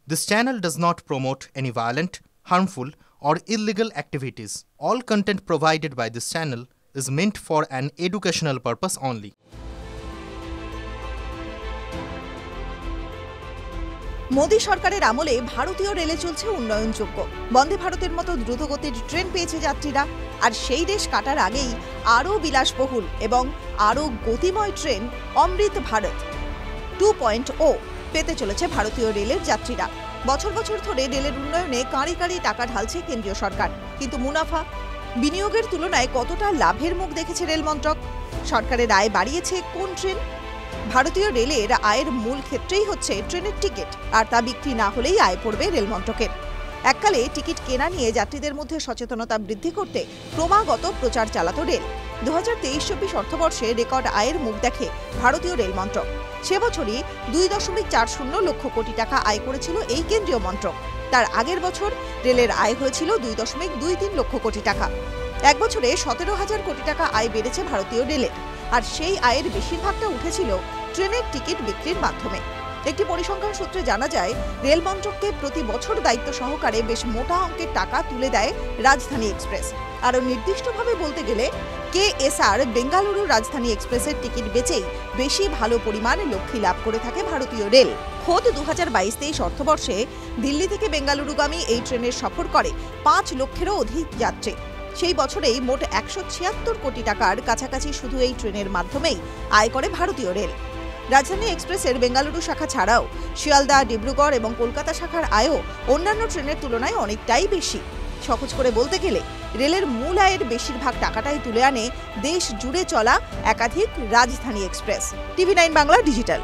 This channel does not promote any violent, harmful, or illegal activities. All content provided by this channel is meant for an educational purpose only. Modi সরকারের আমলে ভারতীয় রেলে চলছে উন্নয়নযোগ্য। বন্দে ভারতের মতো দ্রুতগতির ট্রেন পেয়েছে যাত্রীরা, আর সেই দেশ কাটার আগেই আরও বিলাসবহুল এবং আরও গতিময় ট্রেন অমৃত ভারত 2.0 পেতে চলেছে ভারতীয় রেলের যাত্রীরা। বছর বছর ধরে রেলের উন্নয়নে কাঁড়ি কাঁড়ি টাকা ঢালছে কেন্দ্রীয় সরকার, কিন্তু মুনাফা বিনিয়োগের তুলনায় কতটা লাভের মুখ দেখেছে রেল মন্ত্রক? সরকারের আয় বাড়িয়েছে কোন ট্রেন? ভারতীয় রেলের আয়ের মূল ক্ষেত্রেই হচ্ছে ট্রেনের টিকিট, আর তা বিক্রি না হলেই আয় পড়বে রেল মন্ত্রকের। এককালে টিকিট কেনা নিয়ে যাত্রীদের মধ্যে সচেতনতা বৃদ্ধি করতে ক্রমাগত প্রচার চালাতো রেল। 2023-24 অর্থবর্ষে রেকর্ড আয়ের মুখ দেখে ভারতীয় রেল মন্ত্রক। সে বছরই 2.40 লক্ষ কোটি টাকা আয় করেছিল এই কেন্দ্রীয় মন্ত্রক। তার আগের বছর রেলের আয় হয়েছিল 2.23 লক্ষ কোটি টাকা। এক বছরে 17,000 কোটি টাকা আয় বেড়েছে ভারতীয় রেলের, আর সেই আয়ের বেশিরভাগটা উঠেছিল ট্রেনের টিকিট বিক্রির মাধ্যমে। একটি পরিসংখ্যান সূত্রে জানা যায়, রেল মন্ত্রককে প্রতি বছর দায়িত্ব সহকারে বেশ মোটা অঙ্কের টাকা তুলে দেয় রাজধানী এক্সপ্রেস। আরও নির্দিষ্টভাবে বলতে গেলে KSR বেঙ্গালুরু রাজধানী এক্সপ্রেসের টিকিট বেচেই বেশি ভালো পরিমাণ লক্ষ্মী লাভ করে থাকে ভারতীয় রেল। খোদ 2022-23 অর্থবর্ষে দিল্লি থেকে বেঙ্গালুরুগামী এই ট্রেনের সফর করে 5 লক্ষেরও অধিক যাত্রী। সেই বছরেই মোট 176 কোটি টাকার কাছাকাছি শুধু এই ট্রেনের মাধ্যমেই আয় করে ভারতীয় রেল। রাজধানী এক্সপ্রেসের বেঙ্গালুরু শাখা ছাড়াও শিয়ালদা, ডিব্রুগড় এবং কলকাতা শাখার আয়ও অন্যান্য ট্রেনের তুলনায় অনেকটাই বেশি। সহজ করে বলতে গেলে রেলের মূল আয়ের বেশিরভাগ টাকাটাই তুলে আনে দেশ জুড়ে চলা একাধিক রাজধানী এক্সপ্রেস। TV9 Bangla digital.